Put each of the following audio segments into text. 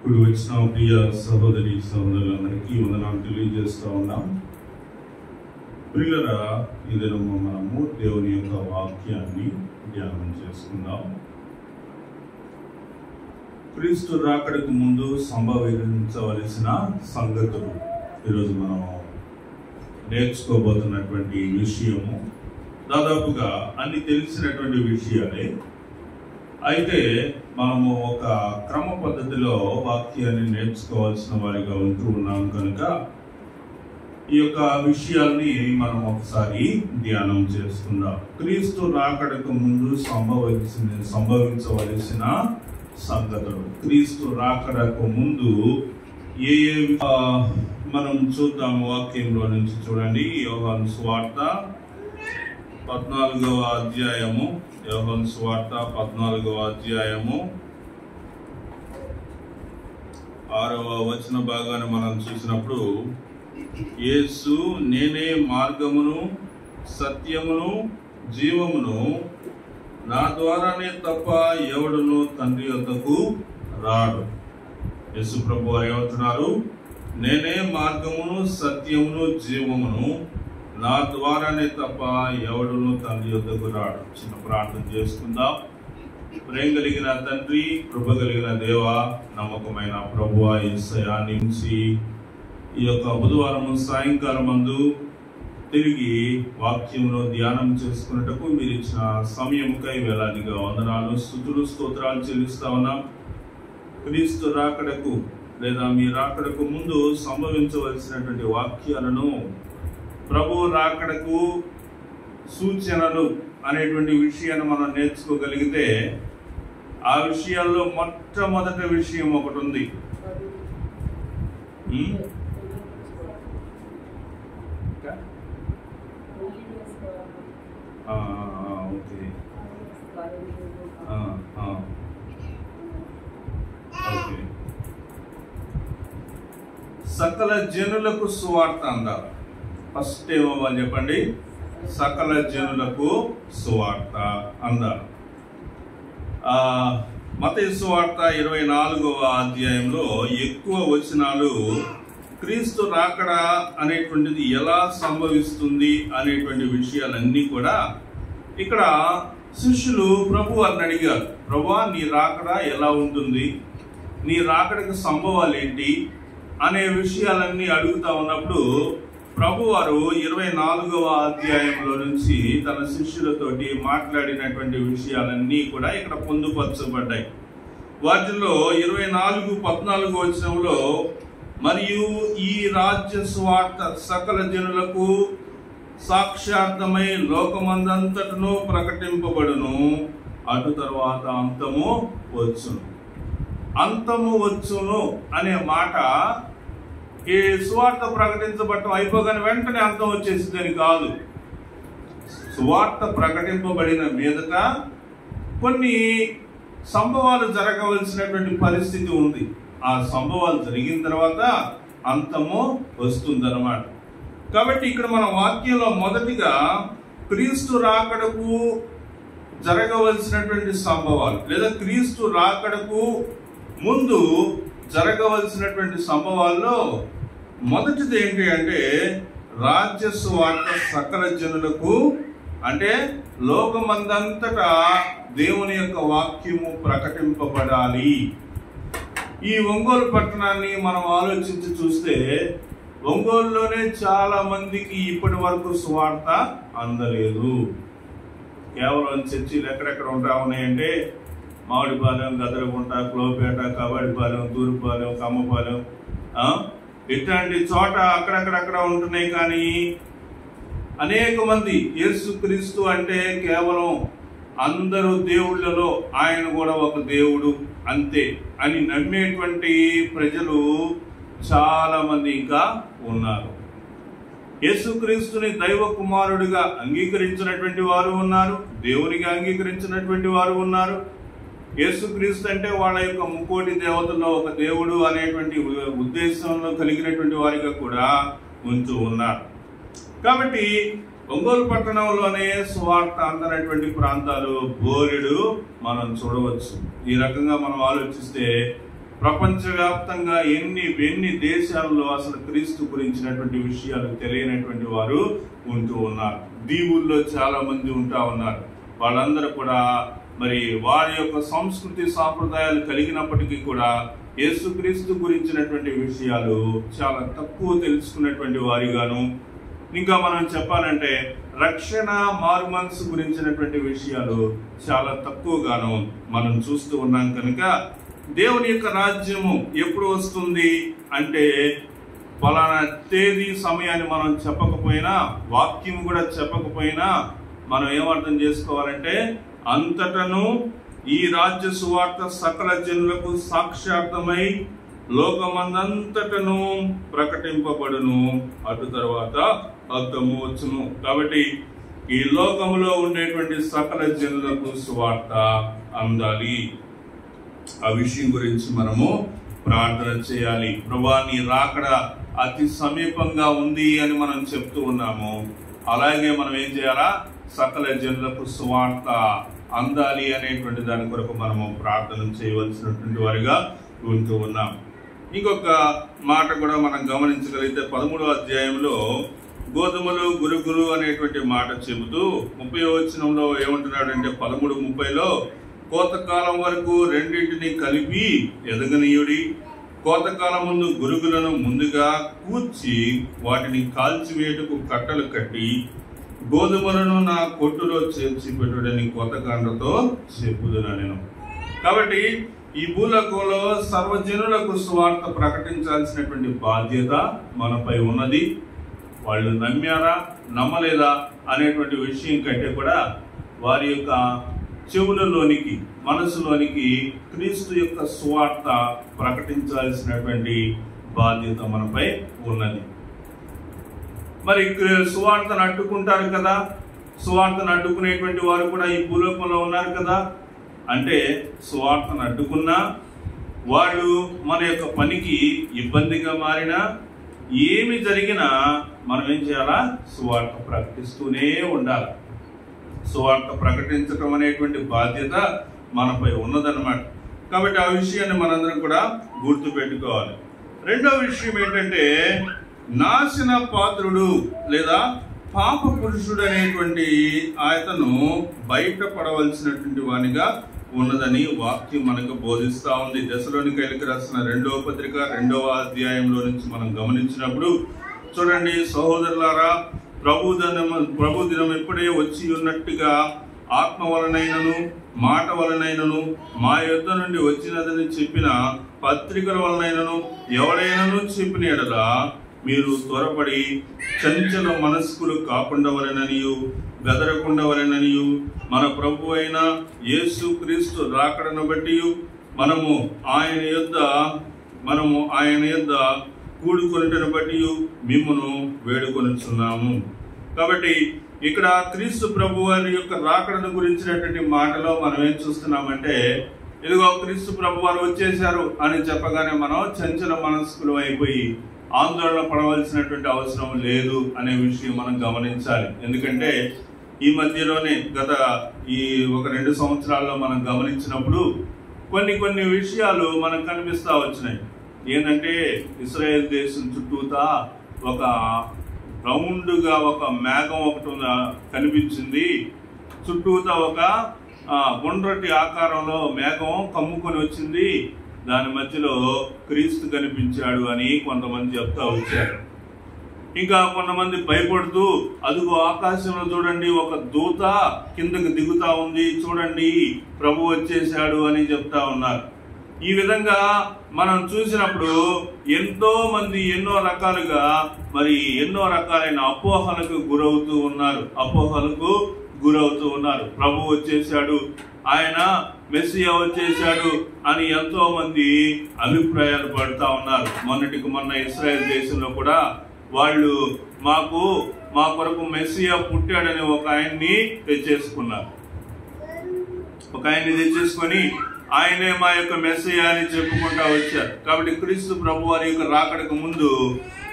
ఇప్పుడు వచ్చిన ప్రియ సహోదరి సహోదరులందరికీ వందనాలు తెలియజేస్తూ ఉన్నాం. ప్రియులరా, ఈ దినము మనము దేవుని యొక్క వాక్యాన్ని ధ్యానం చేసుకుందాం. క్రీస్తు రాకడకు ముందు సంభవించవలసిన సంగతులు ఈరోజు మనం నేర్చుకోబోతున్నటువంటి విషయము దాదాపుగా అన్ని తెలిసినటువంటి విషయాలే. అయితే మనము ఒక క్రమ పద్ధతిలో వాక్యాన్ని నేర్చుకోవాల్సిన వారిగా ఉంటూ ఉన్నాం కనుక ఈ యొక్క విషయాల్ని మనం ఒకసారి ధ్యానం చేసుకుందాం. క్రీస్తు రాకడకు ముందు సంభవించవలసిన సంగతులు. క్రీస్తు రాకడకు ముందు ఏ మనం చూద్దాం. వాక్యంలో నుంచి చూడండి. యోహాను సువార్త 14వ అధ్యాయము. యోహాను సువార్త 14వ అధ్యాయము 6వ వచన భాగాన్ని మనం చూసినప్పుడు, యేసు నేనే మార్గమును సత్యమును జీవమును, నా ద్వారానే తప్ప ఎవడును తండ్రి వద్దకు రాడు. యేసు ప్రభు వారు ఏమంటున్నారు? నేనే మార్గమును సత్యమును జీవమును, నా ద్వారానే తప్ప ఎవడును తండ్రి వద్దకు రాడు. చిన్న ప్రార్థన చేసుకుందాం. ప్రేమ కలిగిన తండ్రి, కృప కలిగిన దేవ, నమ్మకమైన ప్రభువా యేసయ్యా, నుంచి ఈ యొక్క బుధవారం సాయంకాలం మందు తిరిగి వాక్యంలో ధ్యానం చేసుకున్నటకు మీరు ఇచ్చిన సమయముకై వేలాదిగా వందనాలు, స్తుతులు, స్తోత్రాలు చెల్లిస్తా ఉన్నాం. క్రీస్తు రాకడకు లేదా మీ రాకడకు ముందు సంభవించవలసినటువంటి వాక్యాలను, ప్రభు రాకడకు సూచనలు అనేటువంటి విషయాన్ని మనం నేర్చుకోగలిగితే ఆ విషయాల్లో మొట్టమొదటి విషయం ఒకటి ఉంది. సకల జనులకు సువార్త అందాలి. ఫస్ట్ ఏమో వాళ్ళు చెప్పండి. సకల జనులకు సువార్త అందాలి. మత్తయి సువార్త 24వ అధ్యాయంలో ఎక్కువ వచనాలు క్రీస్తు రాకడ అనేటువంటిది ఎలా సంభవిస్తుంది అనేటువంటి విషయాలన్నీ కూడా ఇక్కడ శిష్యులు ప్రభు వారిని అడిగారు. ప్రభువా, నీ రాకడ ఎలా ఉంటుంది, నీ రాకడకు సంభవాలు ఏంటి అనే విషయాలన్నీ అడుగుతా ఉన్నప్పుడు ప్రభు వారు 24వ అధ్యాయంలో నుంచి తన శిష్యులతోటి మాట్లాడినటువంటి విషయాలన్నీ కూడా ఇక్కడ పొందుపరచబడ్డాయి. వాటిలో 24:14 వచనంలో, మరియు ఈ రాజ్య సువార్త సకల జనులకు సాక్షార్థమై లోకమందంతటను ప్రకటింపబడును, అటు తర్వాత అంతము వచ్చును. అంతము వచ్చును అనే మాట ఈ సువార్త ప్రకటించబడటం అయిపోగానే వెంటనే అంతం వచ్చేసిందని కాదు. సువార్త ప్రకటింపబడిన మీదట కొన్ని సంభవాలు జరగవలసినటువంటి పరిస్థితి ఉంది. ఆ సంభవాలు జరిగిన తర్వాత అంతము వస్తుందన్నమాట. కాబట్టి ఇక్కడ మన వాక్యంలో మొదటిగా క్రీస్తు రాకడకు జరగవలసినటువంటి సంభవాలు లేదా క్రీస్తు రాకడకు ముందు జరగవలసినటువంటి సంభవాల్లో మొదటిది ఏంటి అంటే, రాజ్య సువార్త సకల జనులకు, అంటే లోకమందంతటా దేవుని యొక్క వాక్యము ప్రకటింపబడాలి. ఈ ఒంగోలు పట్టణాన్ని మనం ఆలోచించి చూస్తే ఒంగోలులోనే చాలా మందికి ఇప్పటి వరకు సువార్త అందలేదు. కేవలం చర్చిలు ఎక్కడెక్కడ ఉంటా ఉన్నాయంటే మామిడిపాలెం, గదరగుంట, క్లోపేట, కబడిపాలెం, తూరుపాలెం, కమ్మపాలెం, ఇట్లాంటి చోట అక్కడక్కడక్కడ ఉంటున్నాయి. కానీ అనేక మంది యేసుక్రీస్తు అంటే కేవలం అందరూ దేవుళ్ళలో ఆయన కూడా ఒక దేవుడు అంతే అని నమ్మేటువంటి ప్రజలు చాలా మంది ఇంకా ఉన్నారు. యేసుక్రీస్తుని దైవ కుమారుడిగా అంగీకరించినటువంటి వారు ఉన్నారు, దేవునిగా అంగీకరించినటువంటి వారు ఉన్నారు. యేసుక్రీస్తు అంటే వాళ్ళ యొక్క ముక్కోటి దేవతల్లో ఒక దేవుడు అనేటువంటి ఉద్దేశంలో కలిగినటువంటి వారిగా కూడా ఉంటూ ఉన్నారు. కాబట్టి ఒంగోలు పట్టణంలోనే సువార్త అందనటువంటి ప్రాంతాలు బోలెడు మనం చూడవచ్చు. ఈ రకంగా మనం ఆలోచిస్తే ప్రపంచవ్యాప్తంగా ఎన్ని దేశాల్లో అసలు క్రీస్తు గురించినటువంటి విషయాలు తెలియనటువంటి వారు ఉంటూ ఉన్నారు. దీవుల్లో చాలా మంది ఉంటా ఉన్నారు. వాళ్ళందరూ కూడా మరి వారి యొక్క సంస్కృతి సాంప్రదాయాలు కలిగినప్పటికీ కూడా యేసుక్రీస్తు గురించినటువంటి విషయాలు చాలా తక్కువ తెలుసుకున్నటువంటి వారిగాను, ఇంకా మనం చెప్పాలంటే రక్షణ మారుమనసు గురించినటువంటి విషయాలు చాలా తక్కువగాను మనం చూస్తూ ఉన్నాం. కనుక దేవుని యొక్క రాజ్యము ఎప్పుడు వస్తుంది అంటే ఫలానా తేదీ సమయాన్ని మనం చెప్పకపోయినా, వాక్యం కూడా చెప్పకపోయినా మనం ఏమర్థం చేసుకోవాలంటే అంతటను ఈ రాజ్య సువార్త సకల జనులకు సాక్షార్థమై లోకమందంతటను ప్రకటింపబడును, అటు తర్వాత అర్థము వచ్చును. కాబట్టి ఈ లోకములో ఉండేటువంటి సకల జనులకు సువార్త అందాలి. ఆ విషయం గురించి మనము ప్రార్థన చేయాలి. ప్రభువా, నీ రాకడ అతి సమీపంగా ఉంది అని మనం చెప్తూ ఉన్నాము. అలాగే మనం ఏం చేయాలా? సకల జనులకు సువార్త అందాలి అనేటువంటి దాని కొరకు మనము ప్రార్థన చేయవలసినటువంటి వారిగా ఉంటూ ఉన్నాం. ఇంకొక మాట కూడా మనం గమనించగలిగితే 13వ అధ్యాయంలో గోధుమలు గురుగురు అనేటువంటి మాట చెబుతూ 30వ వచనంలో ఏమంటున్నాడంటే 13:30లో కోతకాలం వరకు రెండింటిని కలిపి ఎదగనీయుడి, కోతకాలం ముందు గురుగులను ముందుగా కూర్చి వాటిని కాల్చివేటుకు కట్టలు కట్టి గోధుమలను నా కొట్టులో చేర్చి పెట్టుడని కోతకాండతో చెప్పుదునా నేను. కాబట్టి ఈ భూలోకంలో సర్వజనులకు సువార్త ప్రకటించాల్సినటువంటి బాధ్యత మనపై ఉన్నది. వాళ్ళు నమ్మారా నమ్మలేదా అనేటువంటి విషయం కంటే కూడా వారి యొక్క చెవులలోనికి మనసులోనికి క్రీస్తు యొక్క సువార్త ప్రకటించాల్సినటువంటి బాధ్యత మనపై ఉన్నది. మరి సువార్తను అడ్డుకుంటారు కదా, సువార్తను అడ్డుకునేటువంటి వారు కూడా ఈ భూలోకంలో ఉన్నారు కదా. అంటే సువార్తను అడ్డుకున్నా, వాళ్ళు మన యొక్క పనికి ఇబ్బందిగా మారినా, ఏమి జరిగినా మనం ఏం చేయాలా? సువార్త ప్రకటిస్తూనే ఉండాలి. సువార్త ప్రకటించడం అనేటువంటి బాధ్యత మనపై ఉన్నదన్నమాట. కాబట్టి ఆ విషయాన్ని మనందరం కూడా గుర్తు పెట్టుకోవాలి. రెండో విషయం ఏంటంటే నాశన పాత్రుడు లేదా పాప పురుషుడు అనేటువంటి ఆయతను బయటపడవలసినటువంటి వానిగా ఉన్నదని వాక్యం మనకు బోధిస్తా ఉంది. దశలోనికైలకు రాసిన 2వ పత్రిక 2వ అధ్యాయంలో నుంచి మనం గమనించినప్పుడు చూడండి, సహోదరులారా, ప్రభు దినం ఎప్పుడే వచ్చి ఉన్నట్టుగా ఆత్మ వలనైనను మాట వలనైనను మా యొద్ద నుండి వచ్చినదని చెప్పిన పత్రికల వలనైనను ఎవరైనాను చెప్పిన యెడల మీరు త్వరపడి చంచల మనస్కులు కాకుండవలెననియు బెదరకుండవలెననియు మన ప్రభు అయిన యేసు క్రీస్తు రాకడను బట్టి మనము ఆయన యొద్ద కూడుకొనుటను బట్టి మిమ్మును వేడుకొనుచున్నాము. కాబట్టి ఇక్కడ క్రీస్తు ప్రభు వారి యొక్క రాకడను గురించినటువంటి మాటలో మనం ఏం చూస్తున్నామంటే, ఇదిగో క్రీస్తు ప్రభు వారు వచ్చేశారు అని చెప్పగానే మనం చంచల మనస్కులు అయిపోయి ఆందోళన పడవలసినటువంటి అవసరం లేదు అనే విషయం మనం గమనించాలి. ఎందుకంటే ఈ మధ్యలోనే గత ఈ 1-2 సంవత్సరాల్లో మనం గమనించినప్పుడు కొన్ని విషయాలు మనకు కనిపిస్తా వచ్చినాయి. ఏంటంటే ఇశ్రాయేల్ దేశం చుట్టూతా ఒక రౌండ్గా ఒక మేఘం ఒకటి కనిపించింది. చుట్టూతా ఒక గుండ్రటి ఆకారంలో మేఘం కమ్ముకొని వచ్చింది. దాని మధ్యలో క్రీస్తు కనిపించాడు అని కొంతమంది చెప్తా వచ్చారు. ఇంకా కొంతమంది భయపడుతూ అదిగో ఆకాశంలో చూడండి ఒక దూత కిందకి దిగుతా ఉంది, చూడండి ప్రభు వచ్చేసాడు అని చెప్తా ఉన్నారు. ఈ విధంగా మనం చూసినప్పుడు ఎంతో మంది ఎన్నో రకాలైన అపోహలకు గురవుతూ ఉన్నారు. ప్రభు వచ్చేసాడు, ఆయన మెస్సియా వచ్చేసాడు అని ఎంతో మంది అభిప్రాయాలు పడుతూ ఉన్నారు. మొన్న ఇశ్రాయేల్ దేశంలో కూడా వాళ్ళు మా కొరకు మెస్సియా పుట్టాడని ఒక ఆయన్ని తెచ్చేసుకొని ఆయనే మా యొక్క మెస్సయ్య అని చెప్పుకుంటా వచ్చారు. కాబట్టి క్రీస్తు ప్రభు వారి యొక్క రాకడకు ముందు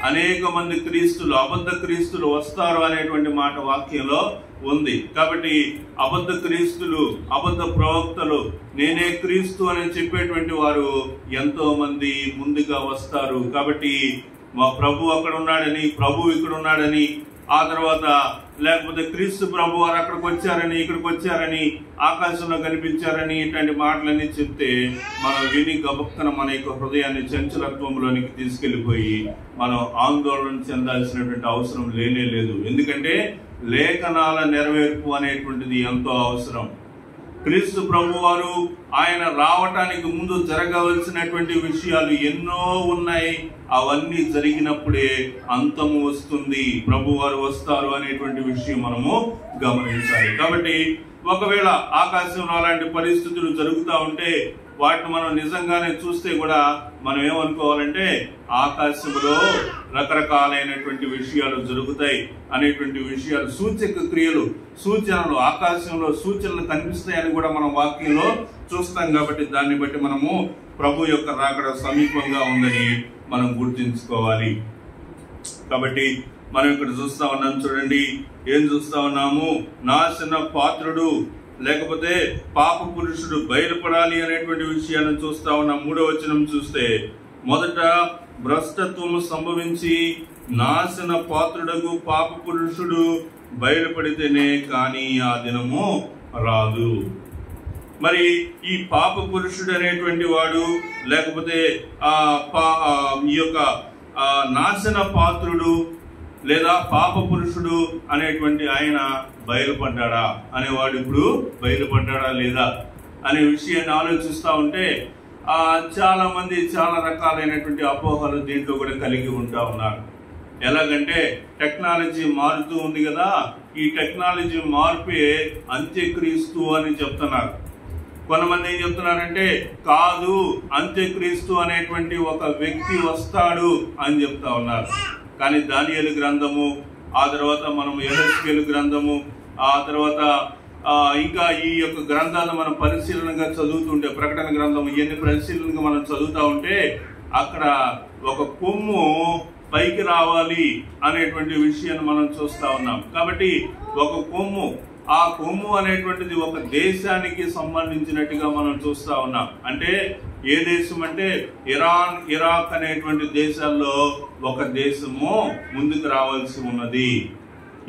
అనేక మంది క్రీస్తులు, అబద్ధ క్రీస్తులు వస్తారు అనేటువంటి మాట వాక్యంలో ఉంది. కాబట్టి అబద్ధ క్రీస్తులు, అబద్ధ ప్రవక్తలు, నేనే క్రీస్తు అని చెప్పేటువంటి వారు ఎంతో మంది ముందుగా వస్తారు. కాబట్టి మా ప్రభు అక్కడ ఉన్నాడని, ప్రభు ఇక్కడ ఉన్నాడని, ఆ తర్వాత లేకపోతే క్రీస్తు ప్రభు వారు అక్కడికి వచ్చారని, ఇక్కడికి వచ్చారని, ఆకాశంలో కనిపించారని ఇట్లాంటి మాటలన్నీ చెప్తే మనం విని గబక్కన మన యొక్క హృదయాన్ని చంచలత్వంలోనికి తీసుకెళ్లిపోయి మనం ఆందోళన చెందాల్సినటువంటి అవసరం లేనే లేదు. ఎందుకంటే లేఖనాల నెరవేర్పు అనేటువంటిది ఎంతో అవసరం. క్రీస్తు ప్రభు వారు ఆయన రావటానికి ముందు జరగవలసినటువంటి విషయాలు ఎన్నో ఉన్నాయి. అవన్నీ జరిగినప్పుడే అంతము వస్తుంది, ప్రభు వారు వస్తారు అనేటువంటి విషయం మనము గమనించాలి. కాబట్టి ఒకవేళ ఆకాశంలో అలాంటి పరిస్థితులు జరుగుతూ ఉంటే వాటిని మనం నిజంగానే చూస్తే కూడా మనం ఏమనుకోవాలంటే ఆకాశంలో రకరకాలైనటువంటి విషయాలు జరుగుతాయి అనేటువంటి విషయాలు, సూచక క్రియలు, సూచనలు, ఆకాశంలో సూచనలు కనిపిస్తాయని కూడా మనం వాక్యంలో చూస్తాం. కాబట్టి దాన్ని బట్టి మనము ప్రభు యొక్క రాకడ సమీపంగా ఉందని మనం గుర్తుంచుకోవాలి. కాబట్టి మనం ఇక్కడ చూస్తా ఉన్నాం, చూడండి ఏం చూస్తా ఉన్నాము, నాశన పాత్రుడు లేకపోతే పాప పురుషుడు బయలుపడాలి అనేటువంటి విషయాన్ని చూస్తా ఉన్నాం. 3వ వచనం చూస్తే, మొదట భ్రష్టత్వము సంభవించి నాశన పాత్రుడకు పాప పురుషుడు బయలుపడితేనే కానీ ఆ దినము రాదు. మరి ఈ పాప పురుషుడు అనేటువంటి వాడు లేకపోతే ఈ యొక్క నాశన పాత్రుడు లేదా పాప పురుషుడు అనేటువంటి ఆయన బయలుపడ్డాడా అనేవాడు ఇప్పుడు బయలుపడ్డాడా లేదా అనే విషయాన్ని ఆలోచిస్తూ ఉంటే చాలా మంది చాలా రకాలైనటువంటి అపోహలు దీంట్లో కూడా కలిగి ఉంటా ఉన్నారు. ఎలాగంటే టెక్నాలజీ మారుతూ ఉంది కదా, ఈ టెక్నాలజీ మార్పే అంత్యక్రీస్తు అని చెప్తున్నారు. కొంతమంది ఏం చెప్తున్నారంటే కాదు, అంత్యక్రీస్తు అనేటువంటి ఒక వ్యక్తి వస్తాడు అని చెప్తా ఉన్నారు. కానీ దానియేలు గ్రంథము, ఆ తర్వాత మనం యెహెజ్కేలు గ్రంథము, ఆ తర్వాత ఇంకా ఈ యొక్క గ్రంథాలను మనం పరిశీలనగా చదువుతుంటే, ప్రకటన గ్రంథం ఇవన్నీ పరిశీలనగా మనం చదువుతా ఉంటే అక్కడ ఒక కొమ్ము పైకి రావాలి అనేటువంటి విషయాన్ని మనం చూస్తా ఉన్నాం. కాబట్టి ఒక కొమ్ము, ఆ కొమ్ము అనేటువంటిది ఒక దేశానికి సంబంధించినట్టుగా మనం చూస్తా ఉన్నాం. అంటే ఏ దేశం అంటే ఇరాన్, ఇరాక్ అనేటువంటి దేశాల్లో ఒక దేశము ముందుకు రావాల్సి ఉన్నది.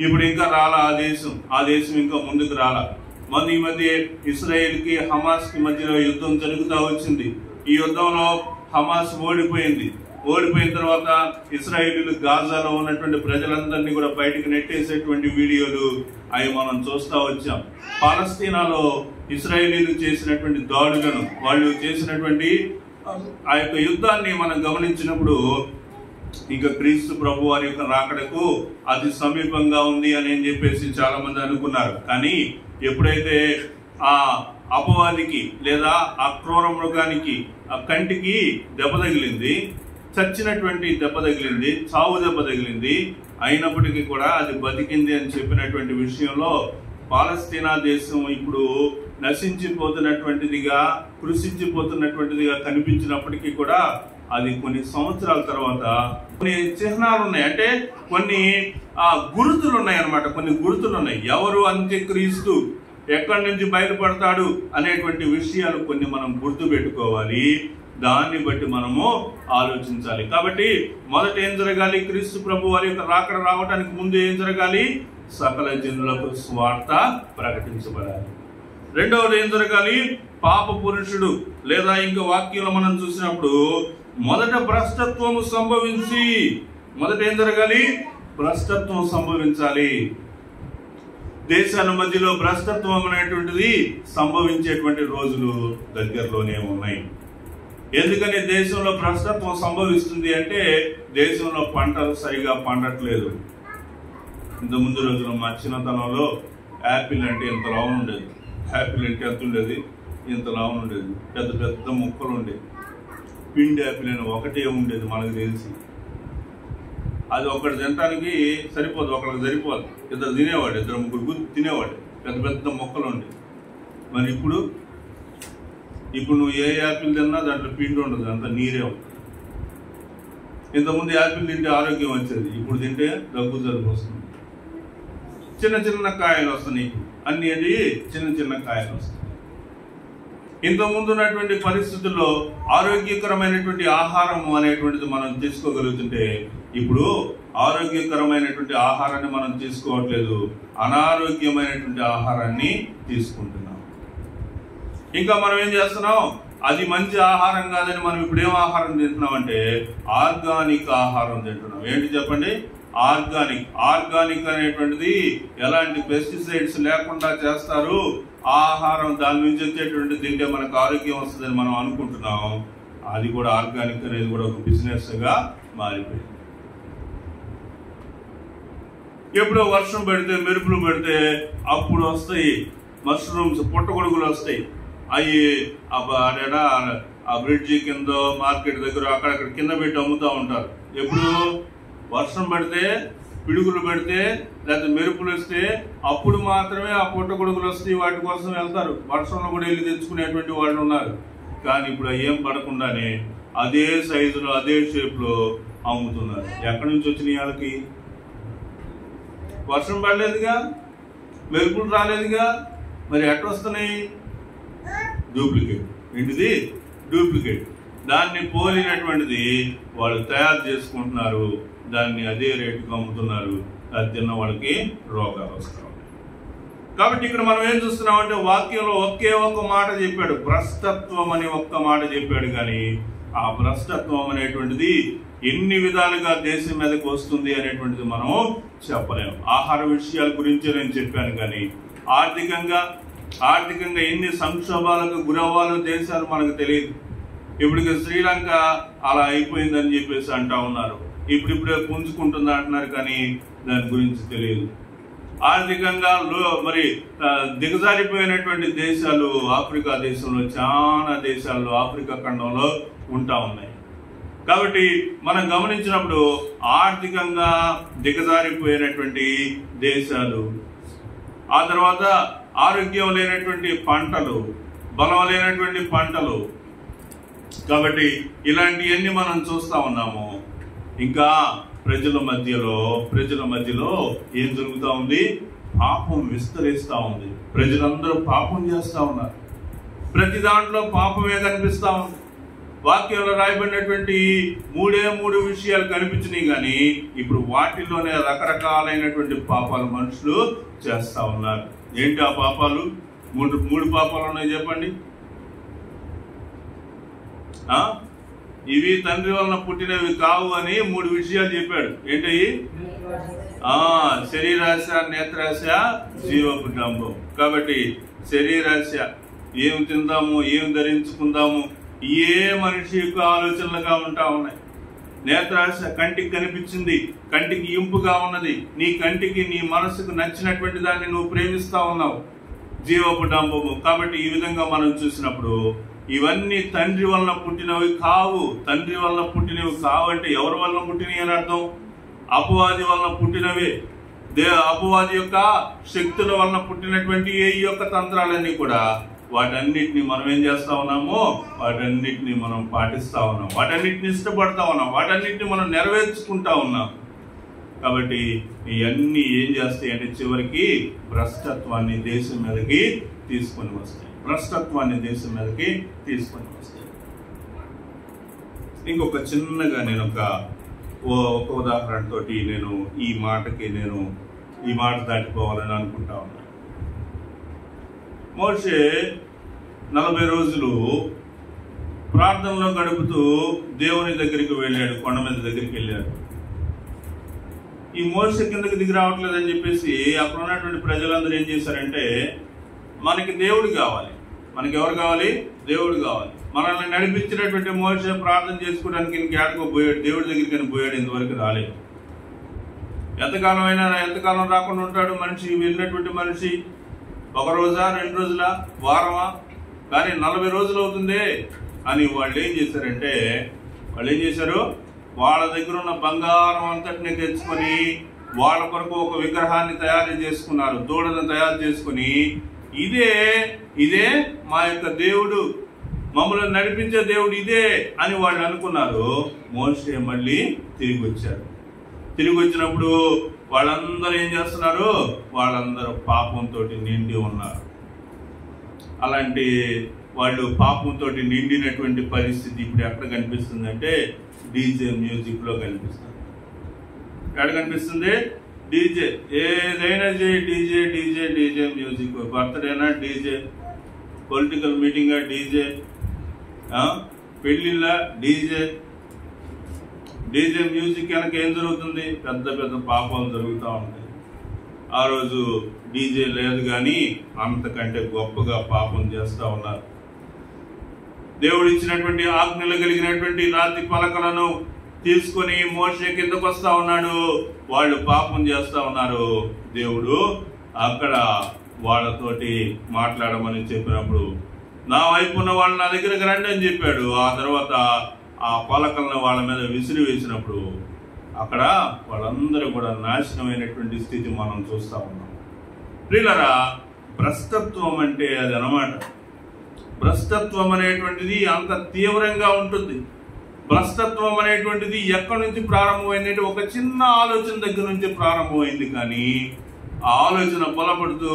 ఇప్పుడు ఇంకా రాలా ఆ దేశం ఇంకా ముందుకు రాలా. ఈ మధ్య ఇస్రాయేల్ కి హమాస్ కి మధ్యలో యుద్ధం జరుగుతూ వచ్చింది. ఈ యుద్ధంలో హమాస్ ఓడిపోయిన తర్వాత ఇస్రాయేలీలు గాజాలో ఉన్నటువంటి ప్రజలందరినీ కూడా బయటకు నెట్టేసేటువంటి వీడియోలు అవి మనం చూస్తూ వచ్చాం. పాలస్తీనాలో ఇస్రాయేలీలు చేసినటువంటి దాడులను, వాళ్ళు చేసినటువంటి ఆ యొక్క యుద్ధాన్ని మనం గమనించినప్పుడు ఇంకా క్రీస్తు ప్రభు వారి యొక్క రాకడకు అది సమీపంగా ఉంది అని చెప్పేసి చాలా మంది అనుకున్నారు. కానీ ఎప్పుడైతే ఆ అపవాదికి లేదా ఆ క్రూర మృగానికి ఆ కంటికి దెబ్బ తగిలింది, చచ్చినటువంటి దెబ్బ తగిలింది, చావు దెబ్బ తగిలింది, అయినప్పటికీ కూడా అది బతికింది అని చెప్పినటువంటి విషయంలో పాలస్తీనా దేశం ఇప్పుడు నశించిపోతున్నటువంటిదిగా, కృషించిపోతున్నటువంటిదిగా కనిపించినప్పటికీ కూడా అది కొన్ని సంవత్సరాల తర్వాత కొన్ని చిహ్నాలు ఉన్నాయి, అంటే కొన్ని గుర్తులు ఉన్నాయి అన్నమాట. కొన్ని గుర్తులు ఉన్నాయి. ఎవరు అంత్యక్రీస్తు, ఎక్కడి నుంచి బయటపడతాడు అనేటువంటి విషయాలు కొన్ని మనం గుర్తు పెట్టుకోవాలి. దాన్ని బట్టి మనము ఆలోచించాలి. కాబట్టి మొదట ఏం జరగాలి? క్రీస్తు ప్రభు వారి యొక్క రాకడ రావడానికి ముందు ఏం జరగాలి? సకల జనులకు స్వార్థ ప్రకటించబడాలి. రెండవది ఏం జరగాలి? పాప పురుషుడు లేదా ఇంకా వాక్యంలో మనం చూసినప్పుడు మొదట భ్రష్టత్వము సంభవించి, మొదట ఏం జరగాలి? భ్రష్టత్వం సంభవించాలి. దేశాల మధ్యలో భ్రష్టత్వం అనేటువంటిది సంభవించేటువంటి రోజులు దగ్గరలోనే ఉన్నాయి. ఎందుకని దేశంలో భ్రష్టత్వం సంభవిస్తుంది అంటే దేశంలో పంటలు సరిగా పండట్లేదు. ఇంత ముందు రోజుల్లో మా చిన్నతనంలో యాపిల్ అంటే ఇంత లావు ఉండేది, యాపిల్ అంటే ఎంత ఉండేది, ఇంత లావు ఉండేది, పెద్ద పెద్ద ముక్కలు ఉండేది. పిండి యాపిల్ అని ఒకటే ఉండేది మనకు తెలిసి. అది ఒకటి తినడానికి సరిపోదు, ఒకరికి సరిపోదు, ఇద్దరు తినేవాడు, ఇద్దరు ముగ్గురు తినేవాడు, పెద్ద పెద్ద మొక్కలు ఉండేవి. మరి ఇప్పుడు ఇప్పుడు నువ్వు ఏ యాపిల్ తిన్నా దాంట్లో పిండి ఉండదు, అంత నీరే ఉంటుంది. ఇంతకుముందు యాపిల్ తింటే ఆరోగ్యం వచ్చేది, ఇప్పుడు తింటే దగ్గు జలుబు వస్తుంది. చిన్న చిన్న కాయలు వస్తున్నాయి, అన్ని అది చిన్న చిన్న కాయలు వస్తాయి. ఇంతకుముందు ఉన్నటువంటి పరిస్థితుల్లో ఆరోగ్యకరమైనటువంటి ఆహారము అనేటువంటిది మనం తీసుకోగలుగుతుంటే ఇప్పుడు ఆరోగ్యకరమైనటువంటి ఆహారాన్ని మనం తీసుకోవట్లేదు, అనారోగ్యమైనటువంటి ఆహారాన్ని తీసుకుంటున్నాం. ఇంకా మనం ఏం చేస్తున్నాం, అది మంచి ఆహారం కాదని మనం ఇప్పుడు ఏం ఆహారం తింటున్నాం అంటే ఆర్గానిక్ ఆహారం తింటున్నాం. ఏంటి చెప్పండి? ఆర్గానిక్ అనేటువంటిది ఎలాంటి పెస్టిసైడ్స్ లేకుండా చేస్తారు. ఆహారం దాని నుంచి వచ్చేటువంటి తింటే మనకు ఆరోగ్యం వస్తుందని మనం అనుకుంటున్నాం. అది కూడా ఆర్గానిక్ అనేది కూడా ఒక బిజినెస్ గా మారిపోయింది. ఎప్పుడో వర్షం పెడితే మెరుపులు పెడితే అప్పుడు వస్తాయి మష్రూమ్స్, పుట్టగొడుగులు వస్తాయి. అవి ఆ బ్రిడ్జి కింద మార్కెట్ దగ్గర అక్కడక్కడ కింద పెట్టి అమ్ముతూ ఉంటారు. ఎప్పుడు వర్షం పడితే, పిడుగులు పెడితే, లేకపోతే మెరుపులు వస్తే అప్పుడు మాత్రమే ఆ పుట్టగొడుగులు వస్తాయి, వాటి కోసం వెళ్తారు. వర్షంలో కూడా వెళ్ళి తెచ్చుకునేటువంటి వాళ్ళు ఉన్నారు. కానీ ఇప్పుడు ఏం పడకుండానే అదే సైజులో అదే షేప్ లో అమ్ముతున్నారు. ఎక్కడి నుంచి వచ్చినాయి వాళ్ళకి? వర్షం పడలేదుగా, మెరుపులు రాలేదుగా, మరి ఎట్లా వస్తున్నాయి? డూప్లికేట్. ఏంటిది? డూప్లికేట్. దాన్ని పోలినటువంటిది వాళ్ళు తయారు చేసుకుంటున్నారు, దాన్ని అదే రేటుకు అమ్ముతున్నారు. అది తిన్న వాళ్ళకి రోగాలు వస్తాయి. కాబట్టి ఇక్కడ మనం ఏం చూస్తున్నామంటే వాక్యంలో ఒకే ఒక్క మాట చెప్పాడు, భ్రష్టత్వం అని ఒక్క మాట చెప్పాడు. కానీ ఆ భ్రష్టత్వం అనేటువంటిది ఎన్ని విధాలుగా దేశం మీదకి వస్తుంది అనేటువంటిది మనం చెప్పలేము. ఆహార విషయాల గురించి నేను చెప్పాను, కానీ ఆర్థికంగా ఎన్ని సంక్షోభాలకు గురవ్వాలో దేశాలు మనకు తెలియదు. ఇప్పటికి శ్రీలంక అలా అయిపోయిందని చెప్పేసి అంటా ఉన్నారు, ఇప్పుడిప్పుడే పుంజుకుంటుంది అంటున్నారు, కానీ దాని గురించి తెలియదు. ఆర్థికంగా మరి దిగజారిపోయినటువంటి దేశాలు ఆఫ్రికా దేశంలో, చాలా దేశాల్లో ఆఫ్రికా ఖండంలో ఉంటా ఉన్నాయి. కాబట్టి మనం గమనించినప్పుడు ఆర్థికంగా దిగజారిపోయినటువంటి దేశాలు, ఆ తర్వాత ఆరోగ్యం లేనటువంటి పంటలు, బలం లేనటువంటి పంటలు. కాబట్టి ఇలాంటివన్నీ మనం చూస్తా ఉన్నాము. ఇంకా ప్రజల మధ్యలో ఏం జరుగుతూ ఉంది? పాపం విస్తరిస్తూ ఉంది. ప్రజలందరూ పాపం చేస్తూ ఉన్నారు. ప్రతి దాంట్లో పాపమే కనిపిస్తూ ఉంది. వాక్యంలో రాయబడినటువంటి మూడు విషయాలు కనిపించినాయి, కానీ ఇప్పుడు వాటిల్లోనే రకరకాలైనటువంటి పాపాలు మనుషులు చేస్తా ఉన్నారు. ఏంటి ఆ పాపాలు? మూడు పాపాలు ఉన్నాయి, చెప్పండి. ఇవి తండ్రి వలన పుట్టినవి కావు అని 3 విషయాలు చెప్పాడు. ఏంటవి? శరీరాశ, నేత్రాశ, జీవపు డంబం. కాబట్టి శరీరాశ, ఏం తిందాము, ఏం ధరించుకుందాము, ఏ మనిషి యొక్క ఆలోచనలుగా ఉంటా ఉన్నాయి. నేత్రాశ, కంటికి కనిపించింది, కంటికి ఇంపుగా ఉన్నది, నీ కంటికి నీ మనసుకు నచ్చినటువంటి దాన్ని నువ్వు ప్రేమిస్తా ఉన్నావు. జీవపు డంబము. కాబట్టి ఈ విధంగా మనం చూసినప్పుడు ఇవన్నీ తండ్రి వలన పుట్టినవి కావు. తండ్రి వలన పుట్టినవి కావు అంటే ఎవరి వలన పుట్టినవి అని అర్థం? అపవాది వలన పుట్టినవే. అపవాది యొక్క శక్తుల వలన పుట్టినటువంటి ఈ యొక్క తంత్రాలన్నీ కూడా వాటన్నిటిని మనం ఏం చేస్తా ఉన్నామో వాటన్నిటిని మనం పాటిస్తా ఉన్నాం, వాటన్నిటిని ఇష్టపడతా ఉన్నాం, వాటన్నిటిని మనం నెరవేర్చుకుంటా ఉన్నాం. కాబట్టి ఇవన్నీ ఏం చేస్తాయి అంటే చివరికి భ్రష్టత్వాన్ని దేశం మీదకి తీసుకొని వస్తాయి. ఇంకొక చిన్నగా నేను ఒక ఉదాహరణతోటి నేను ఈ మాట దాటిపోవాలని అనుకుంటా ఉన్నాను. మోషే 40 రోజులు ప్రార్థనలో గడుపుతూ దేవుని దగ్గరికి వెళ్ళాడు, కొండ మీద దగ్గరికి వెళ్ళాడు. ఈ మోషే కిందకి దిగి రావట్లేదని చెప్పేసి అక్కడ ఉన్నటువంటి ప్రజలందరూ ఏం చేశారంటే, మనకి దేవుడు కావాలి, మనకి ఎవరు కావాలి? దేవుడు కావాలి. మనల్ని నడిపించినటువంటి మోషే ప్రార్థన చేసుకోవడానికి ఇంకేడకో పోయాడు, దేవుడి దగ్గరికి పోయాడు, ఇంతవరకు రాలేదు. ఎంతకాలం రాకుండా ఉంటాడు మనిషి? వెళ్ళినటువంటి మనిషి 1 రోజా, 2 రోజులా, వారమా? కానీ 40 రోజులు అవుతుందే అని వాళ్ళు ఏం చేశారు? వాళ్ళ దగ్గర ఉన్న బంగారం అంతటిని తెచ్చుకొని వాళ్ళ కొరకు ఒక విగ్రహాన్ని తయారు చేసుకున్నారు, దూడను తయారు చేసుకుని ఇదే మా యొక్క దేవుడు, మమ్మల్ని నడిపించే దేవుడు ఇదే అని వాళ్ళు అనుకున్నారు. మోషే మళ్ళీ తిరిగి వచ్చాడు. తిరిగి వచ్చినప్పుడు వాళ్ళందరూ ఏం చేస్తున్నారు? వాళ్ళందరూ పాపంతో నిండి ఉన్నారు. అలాంటి వాళ్ళు పాపంతో నిండినటువంటి పరిస్థితి ఇప్పుడు ఎక్కడ కనిపిస్తుందంటే డీజే మ్యూజిక్లో కనిపిస్తుంది. ఎక్కడ కనిపిస్తుంది? డీజే, ఏదైనా డీజే డీజే డీజే మ్యూజిక్. బర్త్డేనా డీజే, పొలిటికల్ మీటింగా డీజే, పెళ్ళిళ్ళ డీజే. డీజే మ్యూజిక్ వెనక ఏం జరుగుతుంది? పెద్ద పెద్ద పాపాలు జరుగుతూ ఉంటాయి. ఆ రోజు డీజే లేదు కానీ అంతకంటే గొప్పగా పాపం చేస్తూ ఉన్నారు. దేవుడు ఇచ్చినటువంటి ఆజ్ఞలు కలిగినటువంటి రాతి పలకలను తీసుకొని మోషే కిందకు వస్తా ఉన్నాడు. వాళ్ళు పాపం చేస్తా ఉన్నారు. దేవుడు అక్కడ వాళ్ళతోటి మాట్లాడమని చెప్పినప్పుడు నా వైపు ఉన్న వాళ్ళు నా దగ్గరకు రండి అని చెప్పాడు. ఆ తర్వాత ఆ పలకలను వాళ్ళ మీద విసిరి వేసినప్పుడు అక్కడ వాళ్ళందరూ కూడా నాశనమైనటువంటి స్థితి మనం చూస్తా ఉన్నాం. ప్రియులారా, భ్రష్టత్వం అంటే అది అన్నమాట. భ్రష్టత్వం అనేటువంటిది అంత తీవ్రంగా ఉంటుంది. భ్రష్టత్వం అనేటువంటిది ఎక్కడి నుంచి ప్రారంభమైందంటే ఒక చిన్న ఆలోచన దగ్గర నుంచి ప్రారంభమైంది. కానీ ఆ ఆలోచన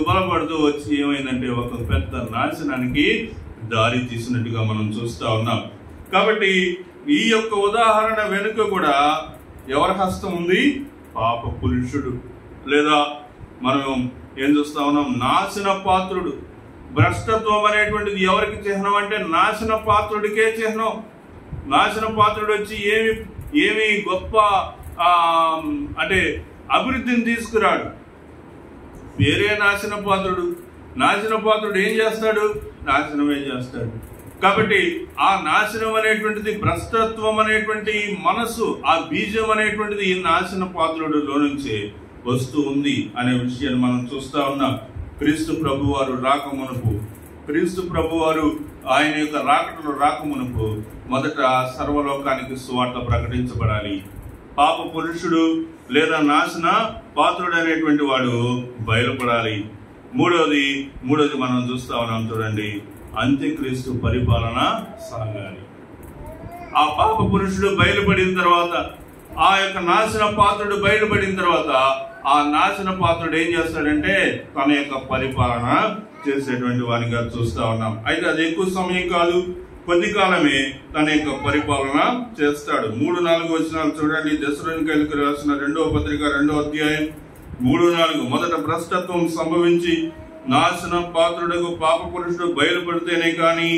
బలపడుతూ వచ్చి ఏమైందంటే ఒక పెద్ద నాశనానికి దారి తీసినట్టుగా మనం చూస్తా ఉన్నాం. కాబట్టి ఈ యొక్క ఉదాహరణ వెనుక కూడా ఎవరి హస్తం ఉంది? పాప పురుషుడు, లేదా మనం ఏం చూస్తా ఉన్నాం? నాశన పాత్రుడు. భ్రష్టత్వం అనేటువంటిది ఎవరికి చిహ్నం అంటే నాశన పాత్రుడికే చిహ్నం. నాశన పాత్రుడు వచ్చి ఏమి గొప్ప అంటే అభివృద్ధిని తీసుకురాడు. వేరే నాశన పాత్రుడు. నాశన పాత్రుడు ఏం చేస్తాడు? నాశనమే చేస్తాడు. కాబట్టి ఆ నాశనం అనేటువంటిది, భ్రష్టత్వం అనేటువంటి మనసు, ఆ బీజం అనేటువంటిది ఈ నాశన పాత్రుడిలో నుంచే వస్తూ ఉంది అనే విషయాన్ని మనం చూస్తా ఉన్నాం. క్రీస్తు ప్రభువారు రాకమునుపు, క్రీస్తు ప్రభువారు ఆయన యొక్క రాకడలో రాకమునుపు మొదట సర్వలోకానికి సువార్త ప్రకటించబడాలి. పాప పురుషుడు లేదా నాశన పాత్రుడు అనేటువంటి వాడు బయలుపడాలి. మూడోది మనం చూస్తా ఉన్నాం చూడండి, అంత్యక్రీస్తు పరిపాలన సాగాలి. ఆ పాప పురుషుడు బయలుపడిన తర్వాత, ఆ యొక్క నాశన పాత్రుడు బయలుపడిన తర్వాత ఆ నాశన పాత్రుడు ఏం చేస్తాడంటే తన యొక్క పరిపాలన చేసేటువంటి వారిగా చూస్తా ఉన్నాం. అయితే అది ఎక్కువ సమయం కాదు, కొద్ది కాలమే తన యొక్క పరిపాలన చేస్తాడు. 3-4 వచనాలు చూడండి. దెస్సలోనికైయులకు రాసిన 2వ పత్రిక 2వ అధ్యాయం 3-4. మొదట భ్రష్టత్వం సంభవించి నాశన పాత్రుడకు పాప పురుషుడు బయలుపడితేనే కాని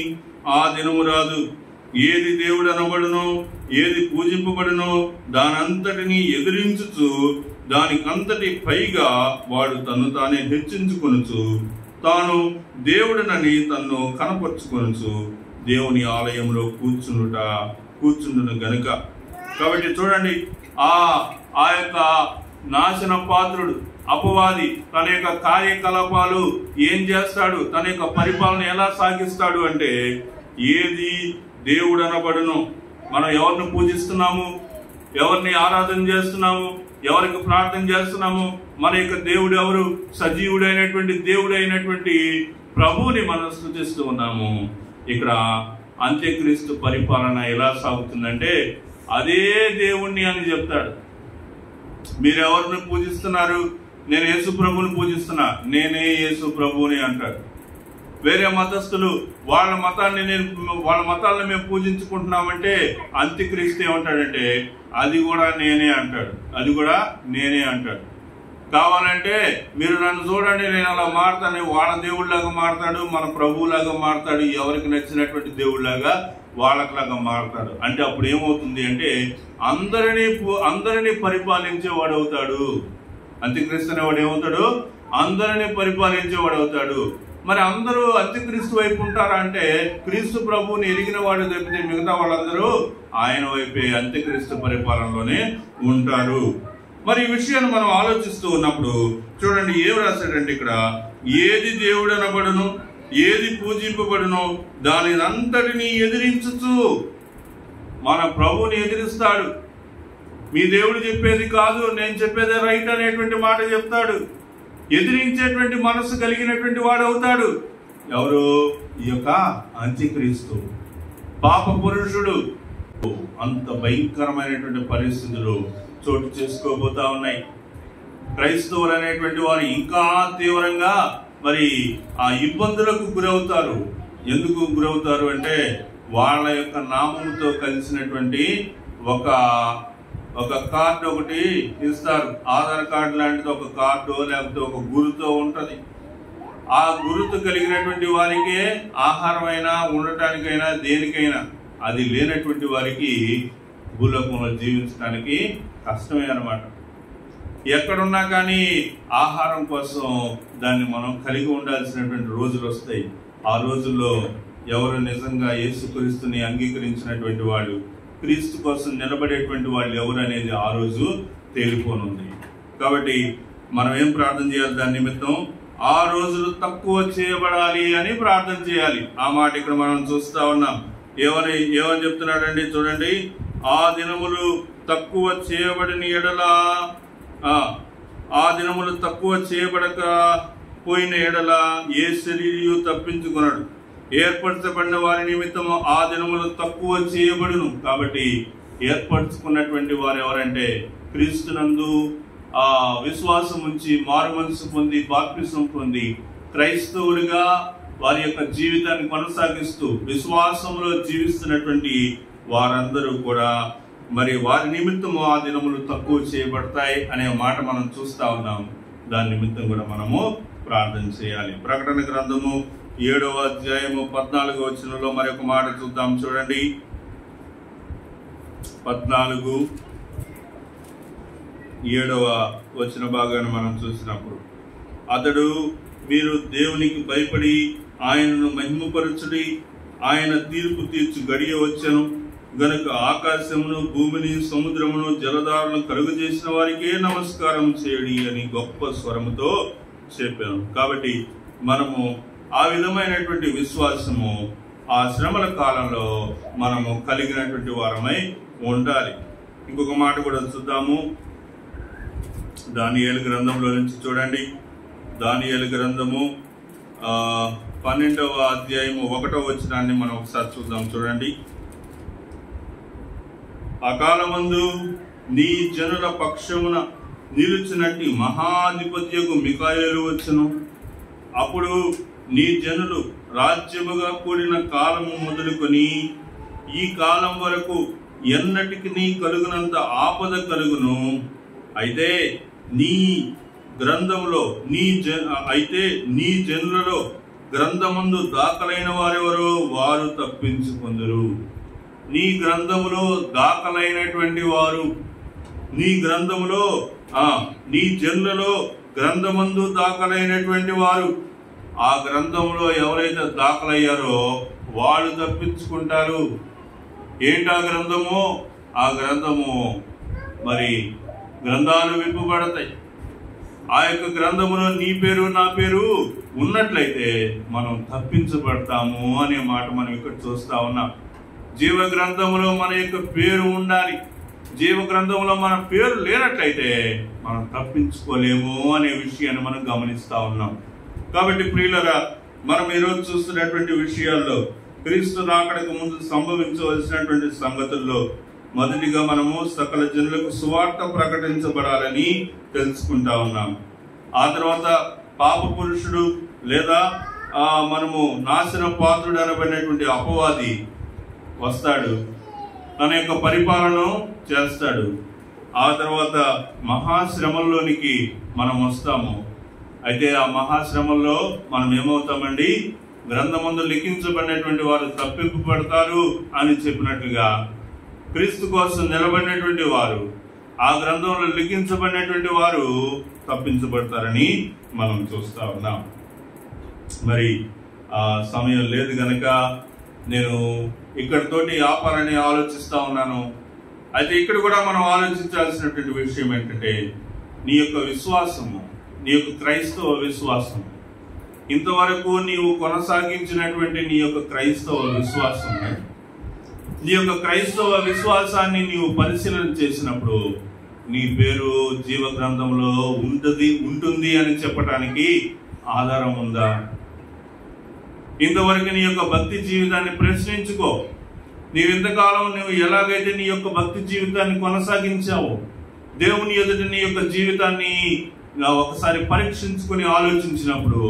ఆ దినము రాదు. ఏది దేవుడు అనబడునో, ఏది పూజింపబడునో దానంతటిని ఎదిరించుచు దానికంతటి పైగా వాడు తను తానే హెచ్చించుకొనుచు తాను దేవుడనని తన్ను కనపరుచుకొనుచు దేవుని ఆలయంలో కూర్చుండును గనుక. కాబట్టి చూడండి, ఆ యొక్క నాశన పాత్రుడు అపవాది తన యొక్క కార్యకలాపాలు ఏం చేస్తాడు, తన యొక్క పరిపాలన ఎలా సాగిస్తాడు అంటే, ఏది దేవుడు అనబడును, మనం ఎవరిని పూజిస్తున్నాము, ఎవరిని ఆరాధన చేస్తున్నాము, ఎవరికి ప్రార్థన చేస్తున్నాము, మన యొక్క దేవుడు ఎవరు? సజీవుడైనటువంటి దేవుడైనటువంటి ప్రభువుని మనం స్తుతిస్తూ ఉన్నాము. ఇక్కడ అంత్యక్రీస్తు పరిపాలన ఎలా సాగుతుందంటే అదే దేవుణ్ణి అని చెప్తాడు. మీరెవరిని పూజిస్తున్నారు? నేను యేసు ప్రభువుని పూజిస్తున్నా, నేనే యేసు ప్రభువుని అంటాడు. వేరే మతస్థులు వాళ్ళ మతాలను మేము పూజించుకుంటున్నామంటే అంత్యక్రీస్తు ఏమంటాడంటే అది కూడా నేనే అంటాడు. కావాలంటే మీరు నన్ను చూడండి, నేను అలా మారుతాను. వాళ్ళ దేవుళ్ళలాగా మారుతాడు, మన ప్రభువులాగా మారుతాడు, ఎవరికి నచ్చినటువంటి దేవుళ్ళలాగా వాళ్ళలాగా మారుతాడు. అంటే అప్పుడు ఏమవుతుంది అంటే అందరినీ పరిపాలించేవాడు అవుతాడు. అంత్యక్రీస్తు అనేవాడు ఏమవుతాడు? అందరినీ పరిపాలించేవాడు అవుతాడు. మరి అందరూ అంత్యక్రీస్తు వైపు ఉంటారా అంటే క్రీస్తు ప్రభువుని ఎరిగిన వాడు తప్పితే మిగతా వాళ్ళందరూ ఆయన వైపే అంత్యక్రీస్తు పరిపాలనలోనే ఉంటారు. మరి ఈ విషయాన్ని మనం ఆలోచిస్తూ ఉన్నప్పుడు చూడండి ఏం రాశాడంటే ఇక్కడ, ఏది దేవుడు అనబడును, ఏది పూజింపబడునో దాని అంతటిని ఎదిరించుచు మన ప్రభువుని ఎదిరిస్తాడు. మీ దేవుడు చెప్పేది కాదు, నేను చెప్పేదే రైట్ అనేటువంటి మాట చెప్తాడు. ఎదిరించేటువంటి మనసు కలిగినటువంటి వాడు అవుతాడు. ఎవరు? ఈ యొక్క అంత్యక్రీస్తు. పాప పురుషుడు. అంత భయంకరమైనటువంటి పరిస్థితులు చోటు చేసుకోబోతా ఉన్నాయి. క్రైస్తవులు అనేటువంటి వారు ఇంకా తీవ్రంగా మరి ఆ ఇబ్బందులకు గురవుతారు. ఎందుకు గురవుతారు అంటే వాళ్ళ యొక్క నామముతో కలిసినటువంటి ఒక కార్డు ఒకటి ఇస్తారు. ఆధార్ కార్డు లాంటిది ఒక కార్డు లేకపోతే ఒక గురుతో ఉంటది. ఆ గురుతు కలిగినటువంటి వారికే ఆహారమైనా ఉండటానికైనా దేనికైనా అది లేనటువంటి వారికి భూలోకంలో జీవించడానికి కష్టమే అన్నమాట. ఎక్కడున్నా కానీ ఆహారం కోసం దాన్ని మనం కలిగి ఉండాల్సినటువంటి రోజులు వస్తాయి. ఆ రోజుల్లో ఎవరు నిజంగా యేసుక్రీస్తుని అంగీకరించినటువంటి వాళ్ళు, క్రీస్తు కోసం నిలబడేటువంటి వాళ్ళు ఎవరు అనేది ఆ రోజు తేలిపోనుంది. కాబట్టి మనం ఏం ప్రార్థన చేయాలి? దాని నిమిత్తం ఆ రోజులు తక్కువ చేయబడాలి అని ప్రార్థన చేయాలి. ఆ మాట ఇక్కడ మనం చూస్తా ఉన్నాం. ఏమని చెప్తున్నాడండి చూడండి. ఆ దినములు తక్కువ చేయబడిన ఎడల, ఆ దినములు తక్కువ చేయబడక పోయిన ఎడల ఏ శరీరయు తప్పించుకున్నాడు. ఏర్పరచబడిన వారి నిమిత్తం ఆ దినములు తక్కువ చేయబడును. కాబట్టి ఏర్పరచుకున్నటువంటి వారు ఎవరంటే క్రీస్తునందు విశ్వాసం ఉంచి మారు మనసు పొంది బాప్తిసం పొంది క్రైస్తవులుగా వారి యొక్క జీవితాన్ని కొనసాగిస్తూ విశ్వాసంలో జీవిస్తున్నటువంటి వారందరూ కూడా మరి వారి నిమిత్తము ఆ దినములు తక్కువ చేయబడతాయి అనే మాట మనం చూస్తా ఉన్నాం. దాని నిమిత్తం కూడా మనము ప్రార్థన చేయాలి. ప్రకటన గ్రంథము 7వ అధ్యాయము 14వ వచనంలో మరొక మాట చూద్దాం. చూడండి 14:7 వచన భాగాన్ని మనం చూసినప్పుడు, అతడు మీరు దేవునికి భయపడి ఆయనను మహిమపరచుడి, ఆయన తీర్పు తీర్చు గడియ వచ్చెను గనుక ఆకాశమును భూమిని సముద్రమును జలధారలను కలుగజేసిన వారికే నమస్కారం చేయడి అని గొప్ప స్వరముతో చెప్పాను. కాబట్టి మనము ఆ విధమైనటువంటి విశ్వాసము ఆ శ్రమల కాలంలో మనము కలిగినటువంటి వారమై ఉండాలి. ఇంకొక మాట కూడా చూద్దాము. దానియేలు గ్రంథంలో నుంచి చూడండి. దానియేలు గ్రంథము 12వ అధ్యాయము 1వ వచనాన్ని మనం ఒకసారి చూద్దాం. చూడండి. అకాలమందు నీ జనుల పక్షమున నిలుచునట్టి మహాధిపత్యకు మికాయేలు వచ్చును. అప్పుడు నీ జనులు రాజ్యముగా కూడిన కాలము మొదలుకొని ఈ కాలం వరకు ఎన్నటికి నీ కలుగునంత ఆపద కలుగును. అయితే నీ గ్రంథములో నీ జనులలో గ్రంథమందు దాఖలైన వారెవరో వారు తప్పించుకొందురు. నీ గ్రంథములో దాఖలైనటువంటి వారు, నీ గ్రంథములో నీ జనులలో గ్రంథమందు దాఖలైనటువంటి వారు, ఆ గ్రంథంలో ఎవరైతే దాఖలయ్యారో వాళ్ళు తప్పించుకుంటారు. ఏంటి ఆ గ్రంథము? ఆ గ్రంథము మరి గ్రంథాలు విప్పబడతాయి. ఆ యొక్క గ్రంథములో నీ పేరు నా పేరు ఉన్నట్లయితే మనం తప్పించబడతాము అనే మాట మనం ఇక్కడ చూస్తా ఉన్నాం. జీవ గ్రంథములో మన యొక్క పేరు ఉండాలి. జీవ గ్రంథంలో మన పేరు లేనట్లయితే మనం తప్పించుకోలేము అనే విషయాన్ని మనం గమనిస్తా ఉన్నాం. కాబట్టి ప్రియులరా, మనం ఈరోజు చూస్తున్నటువంటి విషయాల్లో క్రీస్తు రాకడకు ముందు సంభవించవలసినటువంటి సంగతుల్లో మొదటిగా మనము సకల జనులకు సువార్త ప్రకటించబడాలని తెలుసుకుంటా ఉన్నాం. ఆ తర్వాత పాప పురుషుడు లేదా మనము నాశన పాత్రుడు అనబడినటువంటి అపవాది వస్తాడు, తన యొక్క పరిపాలన చేస్తాడు. ఆ తర్వాత మహాశ్రమంలోనికి మనం వస్తాము. అయితే ఆ మహాశ్రమంలో మనం ఏమవుతామండి? గ్రంథమందు లిఖించబడినటువంటి వారు తప్పింపబడతారు అని చెప్పినట్లుగా క్రీస్తు కోసం నిలబడినటువంటి వారు, ఆ గ్రంథంలో లిఖించబడినటువంటి వారు తప్పించబడతారని మనం చూస్తా ఉన్నాం. మరి ఆ సమయం లేదు గనక నేను ఇక్కడితోటి ఆపాలని ఆలోచిస్తా ఉన్నాను. అయితే ఇక్కడ కూడా మనం ఆలోచించాల్సినటువంటి విషయం ఏంటంటే, నీ యొక్క విశ్వాసము, నీ యొక్క క్రైస్తవ విశ్వాసం, ఇంతవరకు నీవు కొనసాగించినటువంటి నీ యొక్క క్రైస్తవ విశ్వాసం, నీ యొక్క క్రైస్తవ విశ్వాసాన్ని నీవు పరిశీలన చేసినప్పుడు నీ పేరు జీవ గ్రంథంలో ఉంటుంది అని చెప్పడానికి ఆధారం ఉందా? ఇంతవరకు నీ యొక్క భక్తి జీవితాన్ని ప్రశ్నించుకో. నీవు ఇంతకాలం నువ్వు ఎలాగైతే నీ యొక్క భక్తి జీవితాన్ని కొనసాగించావో, దేవుని ఎదుట నీ యొక్క జీవితాన్ని ఒకసారి పరీక్షించుకొని ఆలోచించినప్పుడు,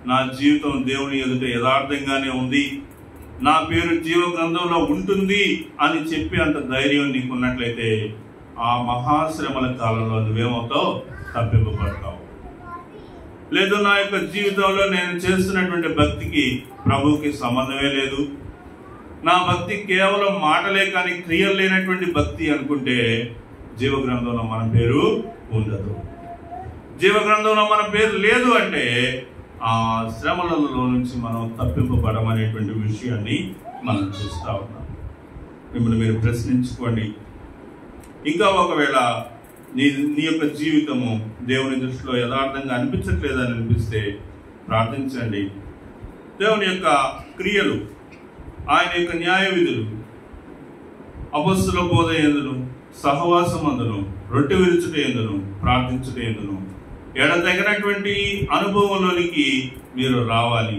నా జీవితం దేవుని ఎదుట యథార్థంగానే ఉంది, నా పేరు జీవ గ్రంథంలో ఉంటుంది అని చెప్పి అంత ధైర్యం నీకున్నట్లయితే ఆ మహాశ్రమల కాలంలో నువ్వేమవుతావు? తప్పింపబడతావు. లేదు, నా యొక్క జీవితంలో నేను చేస్తున్నటువంటి భక్తికి ప్రభువుకి సంబంధమే లేదు, నా భక్తి కేవలం మాటలే కానీ క్రియలు లేనటువంటి భక్తి అనుకుంటే జీవ గ్రంథంలో మన పేరు ఉండదు. జీవ గ్రంథంలో మన పేరు లేదు అంటే ఆ శ్రమలలో నుంచి మనం తప్పింపబడమనేటువంటి విషయాన్ని మనం చూస్తూ ఉన్నాం. మిమ్మల్ని మీరు ప్రశ్నించుకోండి. ఇంకా ఒకవేళ నీ యొక్క జీవితము దేవుని దృష్టిలో యథార్థంగా అనిపించట్లేదని అనిపిస్తే ప్రార్థించండి. దేవుని యొక్క క్రియలు, ఆయన యొక్క న్యాయ విధులు, అపొస్తలుల బోధ యందును, సహవాసం అందును, రొట్టె విరుచుట యందును, ప్రార్థించుట యందును ఎడతగినటువంటి అనుభవంలోనికి మీరు రావాలి.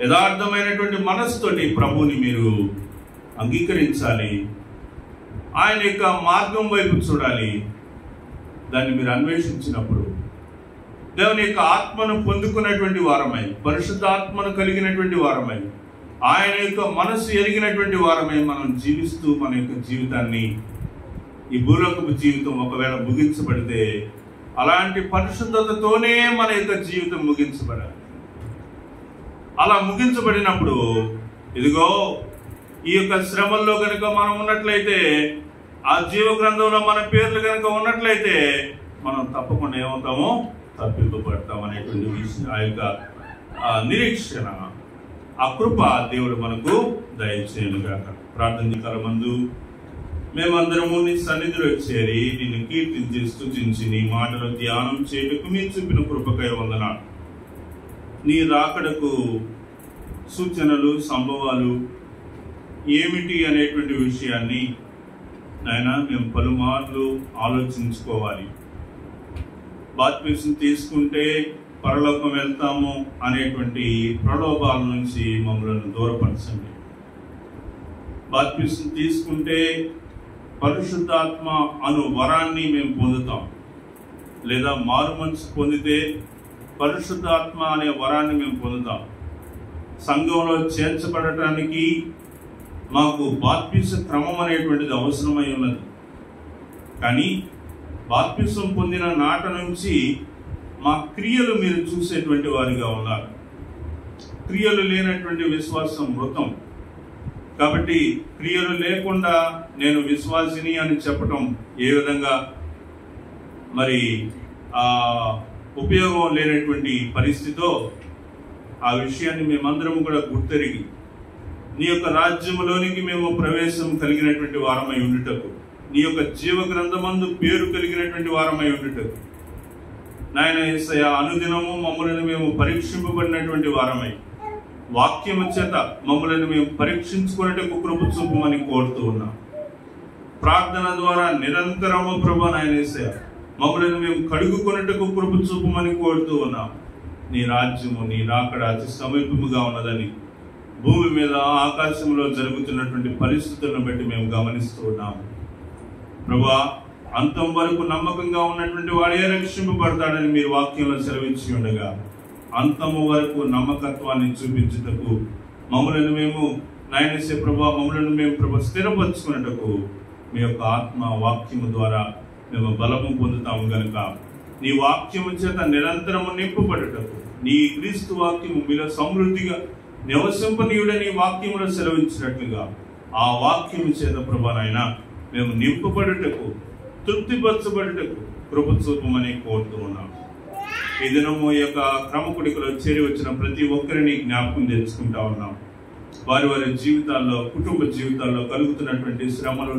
యథార్థమైనటువంటి మనస్సుతోటి ప్రభువుని మీరు అంగీకరించాలి. ఆయన యొక్క మార్గం వైపు చూడాలి. దాన్ని మీరు అన్వేషించినప్పుడు దేవుని యొక్క ఆత్మను పొందుకున్నటువంటి వారమై, పరిశుద్ధాత్మను కలిగినటువంటి వారమై, ఆయన యొక్క మనస్సు ఎరిగినటువంటి వారమై మనం జీవిస్తూ మన యొక్క జీవితాన్ని, ఈ భూలోకపు జీవితం ఒకవేళ ముగించబడితే అలాంటి పరిశుద్ధతతోనే మన యొక్క జీవితం ముగించబడాలి. అలా ముగించబడినప్పుడు ఇదిగో ఈ యొక్క శ్రమల్లో కనుక మనం ఉన్నట్లయితే, ఆ జీవ గ్రంథంలో మన పేర్లు కనుక ఉన్నట్లయితే మనం తప్పకుండా ఏమవుతామో? తప్పింపబడతాం అనేటువంటి విషయం, ఆ యొక్క నిరీక్షణ, ఆ కృప దేవుడు మనకు దయచేయనుగాక. ప్రార్థన కాలమందు మేమందరము నీ సన్నిధిలో చేరి నిన్ను కీర్తించి స్తుతించి నీ మాటలు ధ్యానం చేయటకు మీరు చూపిన కృపకై వందనాలు. నీ రాకడకు సూచనలు, సంభవాలు ఏమిటి అనేటువంటి విషయాన్ని నాయన మేము పలుమార్లు ఆలోచించుకోవాలి. బాప్తిసం తీసుకుంటే పరలోకం వెళ్తాము అనేటువంటి ప్రలోభాల నుంచి మమ్మల్ని దూరపరచండి. బాప్తిసం తీసుకుంటే పరిశుద్ధాత్మ అను వరాన్ని మేము పొందుతాం, లేదా మారు మనసు పొందితే పరిశుద్ధాత్మ అనే వరాన్ని మేము పొందుతాం. సంఘంలో చేర్చబడటానికి మాకు బాప్తిస క్రమం అనేటువంటిది అవసరమై ఉన్నది. కానీ బాప్తిసం పొందిన నాట నుంచి మా క్రియలు మీరు చూసేటువంటి వారిగా ఉన్నారు. క్రియలు లేనటువంటి విశ్వాసం మృతం. కాబట్టి క్రియలు లేకుండా నేను విశ్వాసిని అని చెప్పటం ఏ విధంగా మరి ఉపయోగం లేనటువంటి పరిస్థితితో ఆ విషయాన్ని మేమందరం కూడా గుర్తెరిగి నీ యొక్క రాజ్యములోనికి మేము ప్రవేశం కలిగినటువంటి వారమై ఉండుటకు, నీ యొక్క జీవ గ్రంథమందు పేరు కలిగినటువంటి వారమై ఉండుటకు నాయన యేసయ్య అనుదినము మమ్మల్ని మేము పరీక్షింపబడినటువంటి వారమై వాక్యము చేత మమ్మల్ని మేము పరీక్షించుకునేటకు కృప చూపమని కోరుతూ ఉన్నాం. ప్రార్థన ద్వారా నిరంతరము ప్రభు నాయన యేసయ్య మమ్మల్ని మేము కడుగుకొనేటకు కృప చూపమని కోరుతూ ఉన్నాం. నీ రాజ్యము, నీ రాకడ అతి సమీపముగా ఉన్నదని భూమి మీద ఆకాశంలో జరుగుతున్నటువంటి పరిస్థితులను బట్టి మేము గమనిస్తూ ఉన్నాము. ప్రభువా, అంతం వరకు నమ్మకంగా ఉన్నటువంటి వాడే రక్షింపబడతాడని మీరు వాక్యంలో సెలవించి ఉండగా, అంతము వరకు నమ్మకత్వాన్ని చూపించుటకు మమ్మల్ని మేము నాయనసే ప్రభా మమ్మల్ని మేము ప్రభు స్థిరపరచుకున్నటకు మీ యొక్క ఆత్మ వాక్యము ద్వారా మేము బలము పొందుతాము కనుక నీ వాక్యము చేత నిరంతరము నింపబడుటకు, నీ క్రీస్తు వాక్యము మీలో సమృద్ధిగా నివసింపనీయుడని వాక్యములో సెలవించినట్లుగా ఆ వాక్యము చేత ప్రభా నాయన మేము నింపబడుటకు, తృప్తిపరచబడుటకు కృప చూపమని కోరుతూ ఉన్నాం. ఈ దినము యొక్క క్రమకుడికలో చేరి వచ్చిన ప్రతి ఒక్కరిని జ్ఞాపకం తెచ్చుకుంటా ఉన్నాం. వారి వారి జీవితాల్లో, కుటుంబ జీవితాల్లో కలుగుతున్నటువంటి శ్రమలు,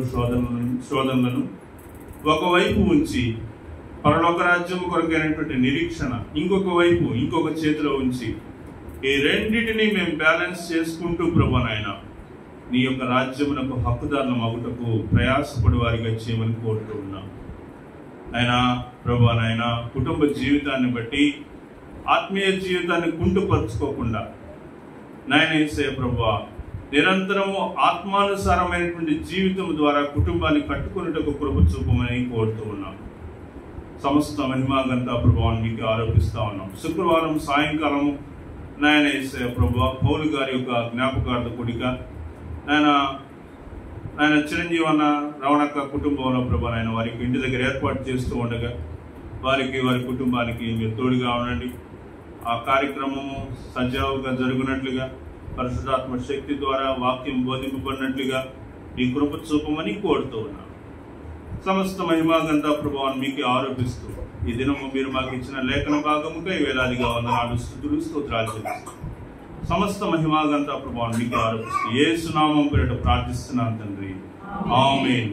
శోధనలను ఒకవైపు ఉంచి పరలోక రాజ్యం కొరకైనటువంటి నిరీక్షణ ఇంకొక చేతిలో ఉంచి ఈ రెండింటినీ మేము బ్యాలెన్స్ చేసుకుంటూ ప్రభు నాయన నీ యొక్క రాజ్యమునకు హక్కుదారులం అగుటకు ప్రయాసపడి వారిగా చేయమని కోరుతూ ఉన్నాం. ఆయన ప్రభు నాయన కుటుంబ జీవితాన్ని బట్టి ఆత్మీయ జీవితాన్ని కుంటుపరుచుకోకుండా నాయన యేసయ్య ప్రభువా నిరంతరము ఆత్మానుసారమైనటువంటి జీవితం ద్వారా కుటుంబాన్ని కట్టుకునేటకు కృప చూపమని కోరుతూ ఉన్నాం. సమస్త మహిమాగంత ప్రభావాన్ని మీకు ఆరోపిస్తూ ఉన్నాం. శుక్రవారం సాయంకాలం నాయన యేసయ్య ప్రభువా, పౌలు గారి యొక్క జ్ఞాపకార్థ కూడిక ఆయన చిరంజీవన్న రవణక్క కుటుంబంలో ప్రభా నాయన వారికి ఇంటి దగ్గర ఏర్పాటు చేస్తూ ఉండగా వారి కుటుంబానికి మీరు తోడుగా ఉండండి. ఆ కార్యక్రమము సజావుగా జరుగునట్లుగా, పరిశుద్ధాత్మ శక్తి ద్వారా వాక్యం బోధింపబడినట్లుగా ఈ కృప చూపమని కోరుతూ ఉన్నాను. సమస్త మహిమాగంత ప్రభావాన్ని మీకు ఆరోపిస్తూ ఈ దినము మీరు మాకు ఇచ్చిన లేఖన భాగముగా వేలాదిగా వందనాలు, స్తుతులు, స్తోత్రాలు చెల్లిస్తూ సమస్త మహిమాగంత ప్రభావాన్ని మీకు ఆరోపిస్తూ యేసు నామం పేరిట ప్రార్థిస్తున్నాను తండ్రి. ఆమేన్.